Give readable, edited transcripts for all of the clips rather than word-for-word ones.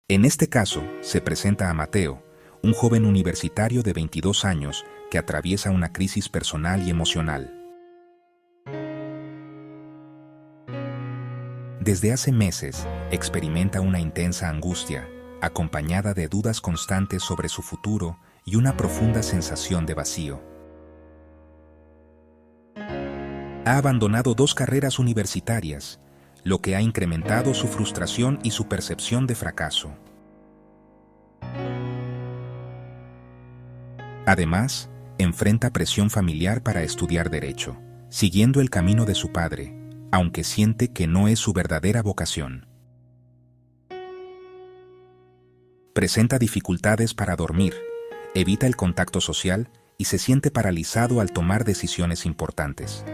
En este caso, se presenta a Mateo, un joven universitario de 22 años que atraviesa una crisis personal y emocional. Desde hace meses, experimenta una intensa angustia, acompañada de dudas constantes sobre su futuro y una profunda sensación de vacío. Ha abandonado 2 carreras universitarias, lo que ha incrementado su frustración y su percepción de fracaso. Además, enfrenta presión familiar para estudiar derecho, siguiendo el camino de su padre, aunque siente que no es su verdadera vocación. Presenta dificultades para dormir, evita el contacto social y se siente paralizado al tomar decisiones importantes.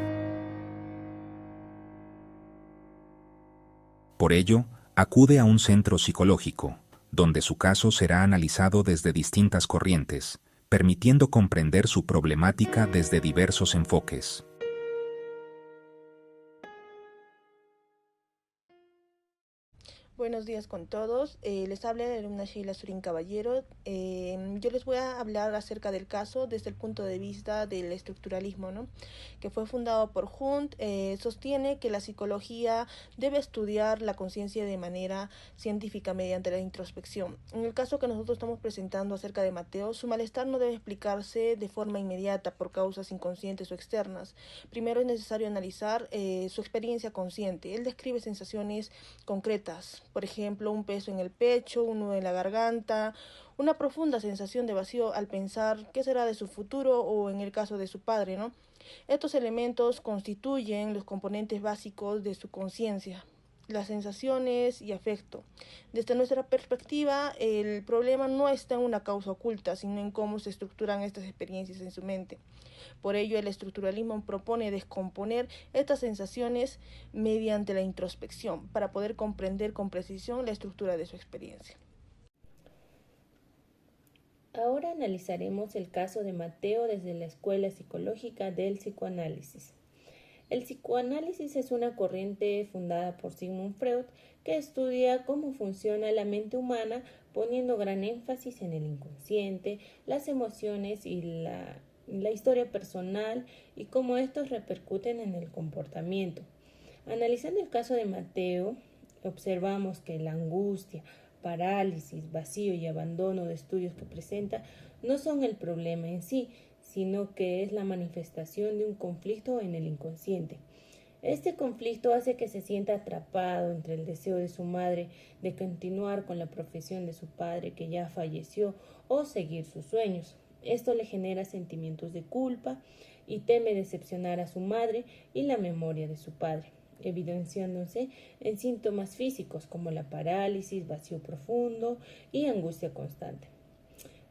Por ello, acude a un centro psicológico, donde su caso será analizado desde distintas corrientes, permitiendo comprender su problemática desde diversos enfoques. Buenos días con todos. Les habla la alumna Sheila Surín Caballero. Yo les voy a hablar acerca del caso desde el punto de vista del estructuralismo, ¿no? Que fue fundado por Hunt. Sostiene que la psicología debe estudiar la conciencia de manera científica mediante la introspección. En el caso que nosotros estamos presentando acerca de Mateo, su malestar no debe explicarse de forma inmediata por causas inconscientes o externas. Primero es necesario analizar su experiencia consciente. Él describe sensaciones concretas, por ejemplo, un peso en el pecho, un nudo en la garganta, una profunda sensación de vacío al pensar qué será de su futuro o en el caso de su padre, ¿no? Estos elementos constituyen los componentes básicos de su conciencia, las sensaciones y afecto. Desde nuestra perspectiva, el problema no está en una causa oculta, sino en cómo se estructuran estas experiencias en su mente. Por ello, el estructuralismo propone descomponer estas sensaciones mediante la introspección para poder comprender con precisión la estructura de su experiencia. Ahora analizaremos el caso de Mateo desde la escuela psicológica del psicoanálisis. El psicoanálisis es una corriente fundada por Sigmund Freud que estudia cómo funciona la mente humana poniendo gran énfasis en el inconsciente, las emociones y la historia personal y cómo estos repercuten en el comportamiento. Analizando el caso de Mateo, observamos que la angustia, parálisis, vacío y abandono de estudios que presenta no son el problema en sí, sino que es la manifestación de un conflicto en el inconsciente. Este conflicto hace que se sienta atrapado entre el deseo de su madre de continuar con la profesión de su padre que ya falleció o seguir sus sueños. Esto le genera sentimientos de culpa y teme decepcionar a su madre y la memoria de su padre, evidenciándose en síntomas físicos como la parálisis, vacío profundo y angustia constante.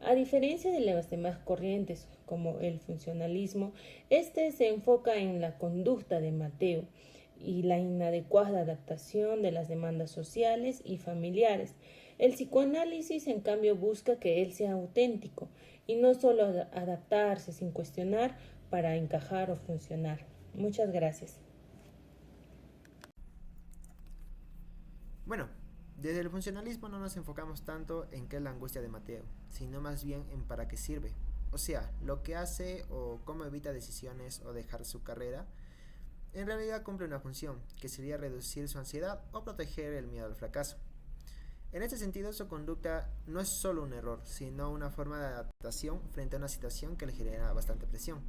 A diferencia de las demás corrientes, como el funcionalismo, este se enfoca en la conducta de Mateo y la inadecuada adaptación de las demandas sociales y familiares. El psicoanálisis, en cambio, busca que él sea auténtico y no solo adaptarse sin cuestionar para encajar o funcionar. Muchas gracias. Bueno, desde el funcionalismo no nos enfocamos tanto en qué es la angustia de Mateo, sino más bien en para qué sirve. O sea, lo que hace o cómo evita decisiones o dejar su carrera, en realidad cumple una función, que sería reducir su ansiedad o proteger el miedo al fracaso. En este sentido, su conducta no es solo un error, sino una forma de adaptación frente a una situación que le genera bastante presión.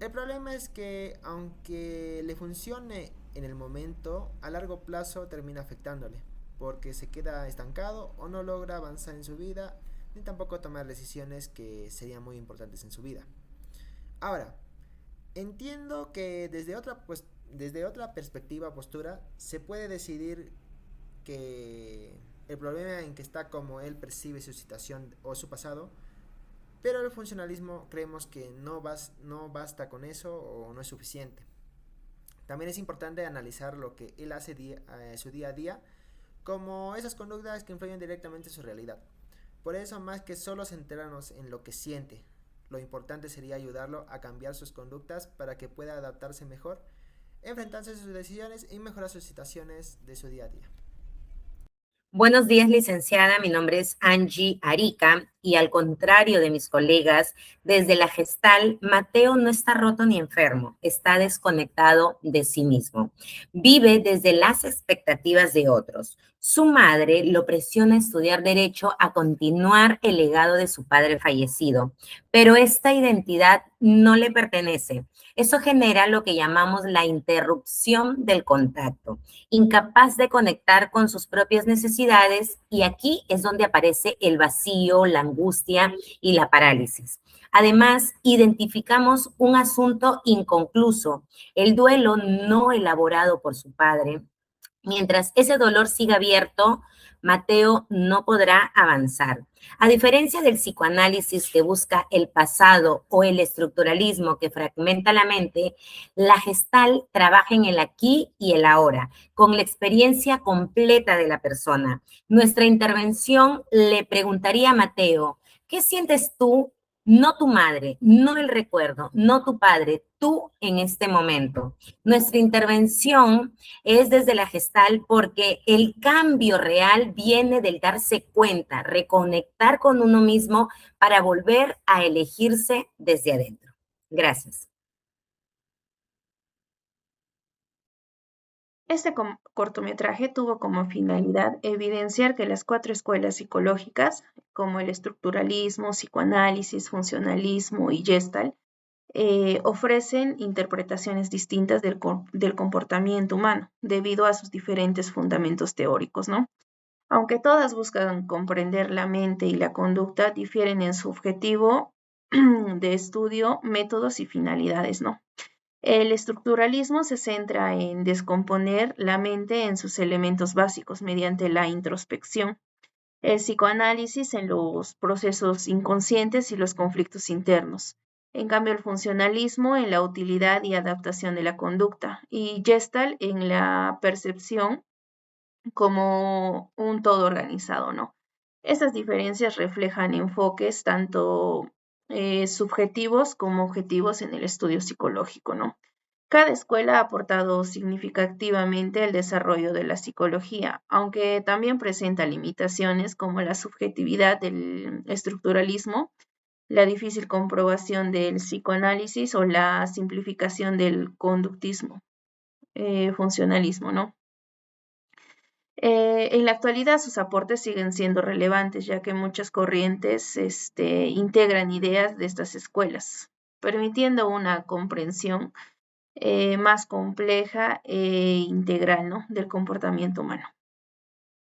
El problema es que, aunque le funcione en el momento, a largo plazo termina afectándole, porque se queda estancado o no logra avanzar en su vida, ni tampoco tomar decisiones que serían muy importantes en su vida. Ahora, entiendo que desde otra perspectiva o postura se puede decidir que el problema en que está como él percibe su situación o su pasado, pero el funcionalismo creemos que no basta con eso o no es suficiente. También es importante analizar lo que él hace su día a día, como esas conductas que influyen directamente en su realidad. Por eso, más que solo centrarnos en lo que siente, lo importante sería ayudarlo a cambiar sus conductas para que pueda adaptarse mejor, enfrentarse a sus decisiones y mejorar sus situaciones de su día a día. Buenos días, licenciada. Mi nombre es Angie Arica y al contrario de mis colegas, desde la Gestal, Mateo no está roto ni enfermo, está desconectado de sí mismo. Vive desde las expectativas de otros. Su madre lo presiona a estudiar derecho, a continuar el legado de su padre fallecido, pero esta identidad no le pertenece. Eso genera lo que llamamos la interrupción del contacto, incapaz de conectar con sus propias necesidades, y aquí es donde aparece el vacío, la angustia y la parálisis. Además, identificamos un asunto inconcluso, el duelo no elaborado por su padre. Mientras ese dolor siga abierto, Mateo no podrá avanzar. A diferencia del psicoanálisis que busca el pasado o el estructuralismo que fragmenta la mente, la Gestalt trabaja en el aquí y el ahora, con la experiencia completa de la persona. Nuestra intervención le preguntaría a Mateo, ¿qué sientes tú? No tu madre, no el recuerdo, no tu padre, tú en este momento. Nuestra intervención es desde la Gestalt porque el cambio real viene del darse cuenta, reconectar con uno mismo para volver a elegirse desde adentro. Gracias. Este cortometraje tuvo como finalidad evidenciar que las 4 escuelas psicológicas, como el estructuralismo, psicoanálisis, funcionalismo y Gestalt, ofrecen interpretaciones distintas del comportamiento humano debido a sus diferentes fundamentos teóricos, ¿no? Aunque todas buscan comprender la mente y la conducta, difieren en su objetivo de estudio, métodos y finalidades, ¿no? El estructuralismo se centra en descomponer la mente en sus elementos básicos mediante la introspección. El psicoanálisis en los procesos inconscientes y los conflictos internos. En cambio, el funcionalismo en la utilidad y adaptación de la conducta. Y Gestalt en la percepción como un todo organizado, ¿no? Estas diferencias reflejan enfoques tanto subjetivos como objetivos en el estudio psicológico, ¿no? Cada escuela ha aportado significativamente al desarrollo de la psicología, aunque también presenta limitaciones como la subjetividad del estructuralismo, la difícil comprobación del psicoanálisis o la simplificación del conductismo, funcionalismo, ¿no? En la actualidad sus aportes siguen siendo relevantes, ya que muchas corrientes integran ideas de estas escuelas, permitiendo una comprensión más compleja e integral, ¿no?, del comportamiento humano.